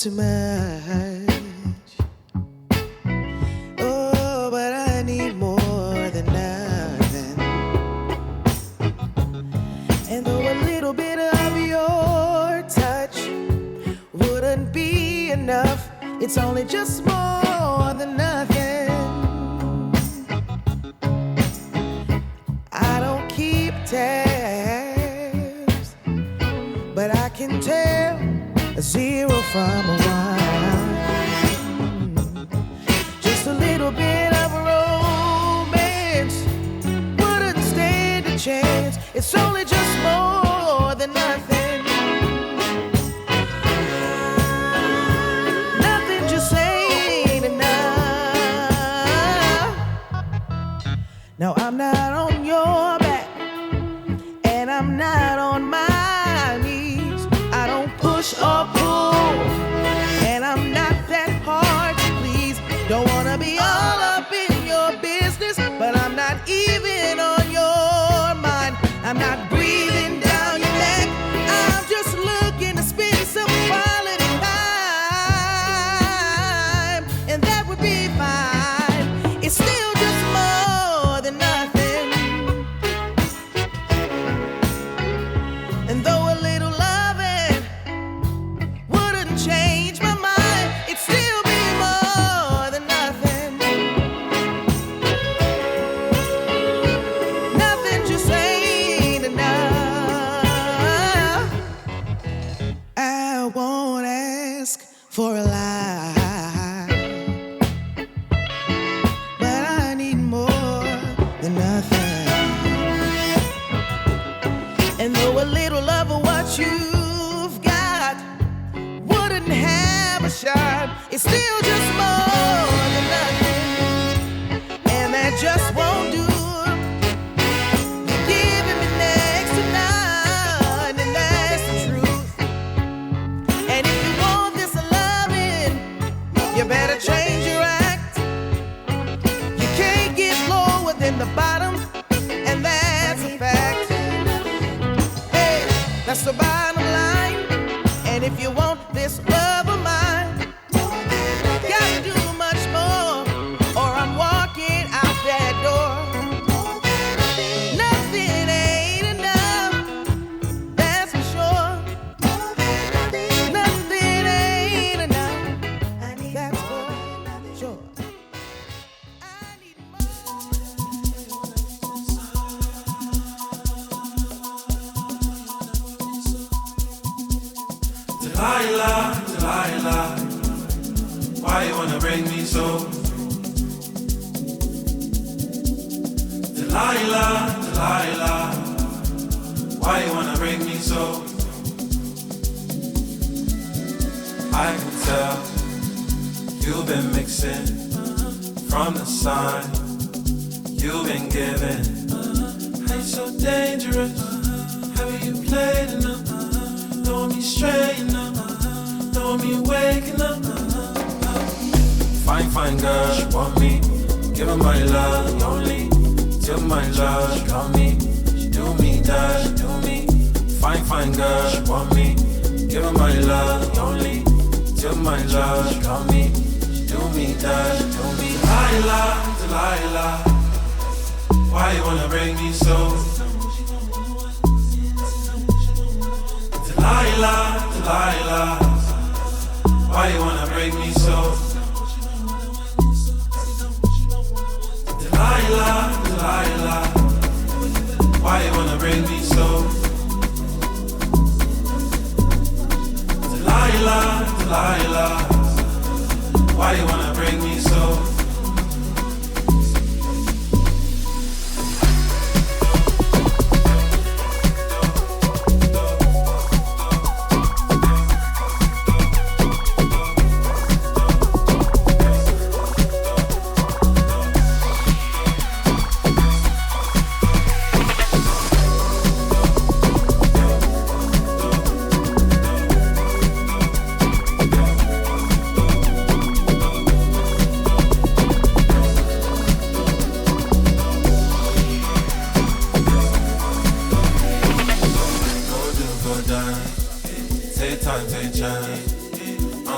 too much. Oh, but I need more than nothing. And though a little bit of your touch wouldn't be enough, it's only just more than nothing. I don't keep tabs, but I can tell a zero from a one. Just a little bit of romance wouldn't stand a chance. It's only just more than nothing. Nothing just ain't enough. Now I'm not on your back, and I'm not on my knees. I don't push or pull, and I'm not that hard to please. Don't wanna be all up in your business, but I'm not even on your mind. I'm not breathing down your neck. I'm just looking to spend some quality time, and that would be fine. It's still just more than nothing. And though a little loving wouldn't change my mind, it'd still be more than nothing. Nothing just ain't enough. I won't ask for a lot, but I need more than nothing. And though a little of what you've got wouldn't have a shot, it's still just more than nothing. And that just won't do. You're giving me next to none, and that's the truth. And if you want this loving, you better change your act. You can't get lower than the bottom, and that's a fact. Hey, that's the bottom line. And if you want this love of mine, gotta do much more, or I'm walking out that door. Nothing ain't enough, that's for sure. Nothing ain't enough, that's for sure. I need Delilah, Delilah, why you wanna break me so? Delilah, Delilah, why you wanna break me so? I can tell you've been mixing from the sign you've been given. How you so dangerous? How you played enough? Know me straighten up, know me waking up. Fine, fine girl, she want me. Give her my love, only till my love. She got me, she do me that, she do me. Fine, fine girl, she want me. Give her my love, only till my love. She got me, she do me that, she do me. Delilah, Delilah, why you wanna break me so? Delilah, Delilah, why you wanna break me so? Delilah, Delilah, why you wanna break me so? Delilah, Delilah, why you wanna break me so?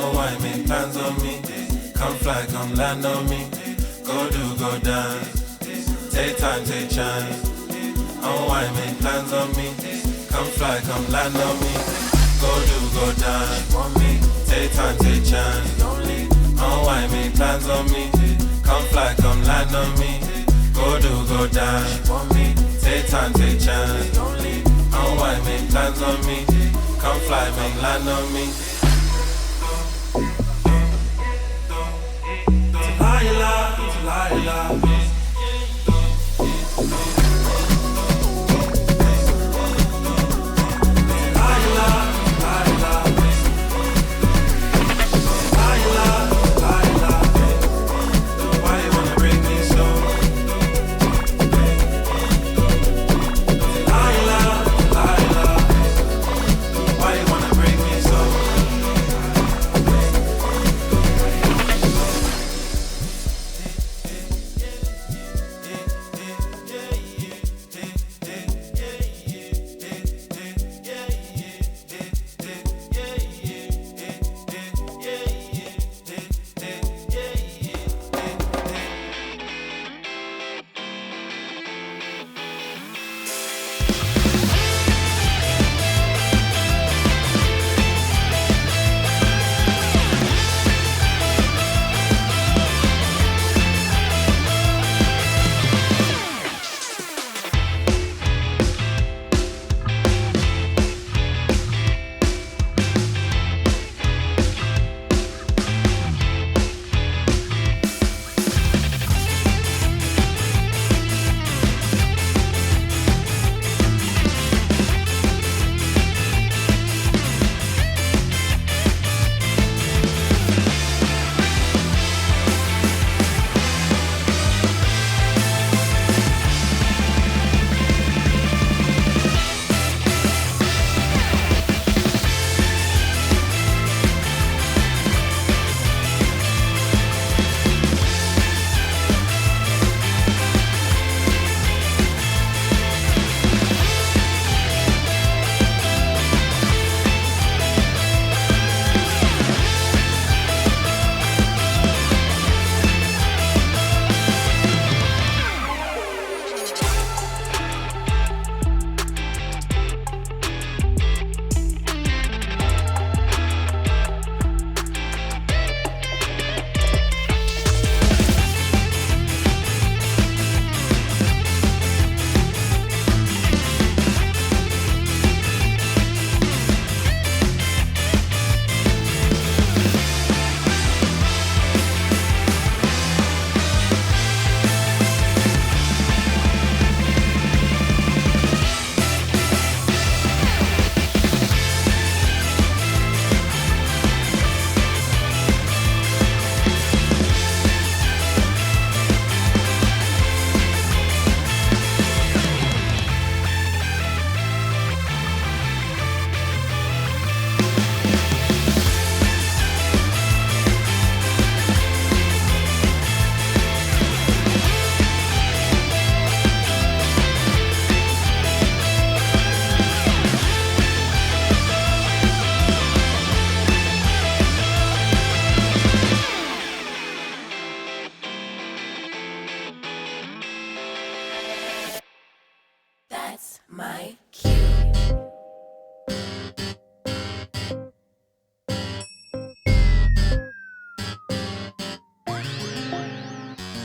Oh, why make plans on me? Come fly, come land on me. Go do, go dance. Take time, take chance. Oh, why make plans on me? Come fly, come land on me. Go do, go dance. Want me? Take time, take chance. Oh, why make plans on me? Come fly, come land on me. Go do, go dance. Want me? Take time, take chance. Oh, why make plans on me? Come fly, make land on me. Delilah, Delilah.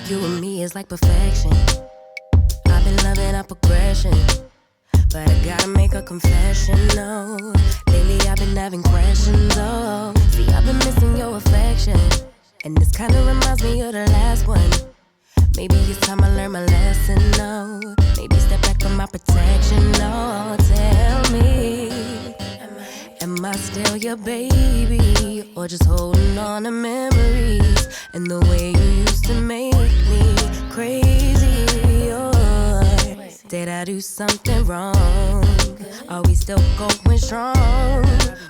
You and me is like perfection. I've been loving our progression, but I gotta make a confession, no. Lately I've been having questions, oh. See, I've been missing your affection, and this kinda reminds me of the last one. Maybe it's time I learn my lesson, no. Maybe step back from my protection, no. Tell me, am I still your baby, or just holding on to memories and the way you used to make me crazy? Or did I do something wrong? Are we still going strong,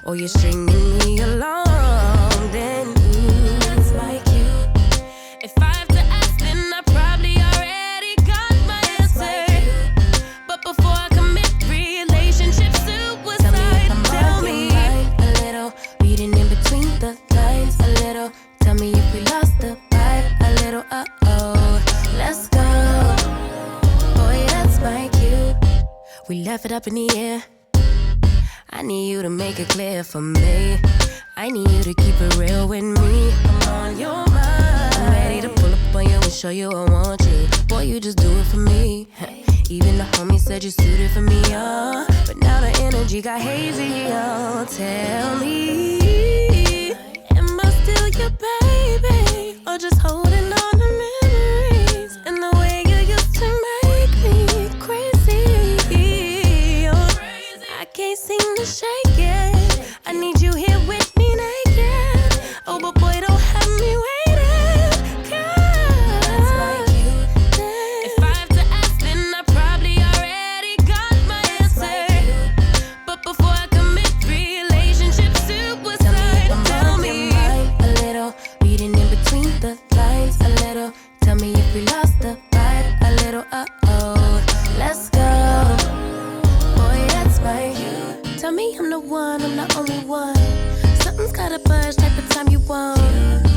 or you're stringing me along? Then it's like you. If I have to ask, then I probably already got my answer. But before I commit relationship suicide, tell me a little reading in between the lines. up in the air. I need you to make it clear for me. I need you to keep it real with me. I'm on your mind. I'm ready to pull up on you and show you I want you. Boy, you just do it for me. Even the homie said you suited for me, but now the energy got hazy, Tell me, am I still your baby? Or just holding on to memories? And the way you used to make me crazy, I can't seem to shake it. I need you here with me naked. Oh, but boy, don't have me waiting. That's like you. If I have to ask, then I probably already got my answer. But before I commit relationship suicide, tell me a little, reading in between the lines a little. Tell me if we lost the vibe a little. Let's go. Boy, that's right. Tell me I'm the one, I'm the only one. Something's gotta budge, type of time you want.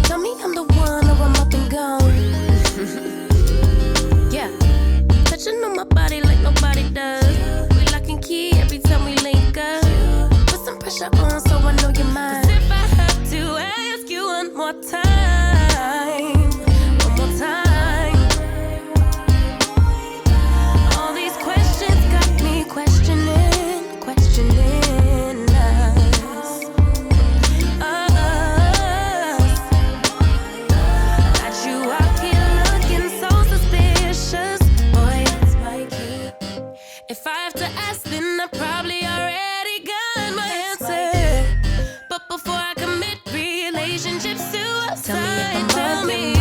Tell me I'm the one, or I'm up and gone. Yeah, touching on my body like nobody does. We lock and key every time we link up. Put some pressure on so I know you're mine. 'Cause if I have to ask you one more time, one more time. All these questions got me questioning, questioning us. Got you out here looking so suspicious. Boy, it's my key. If I have to ask, then I probably already got my answer. But before I commit relationship suicide, tell me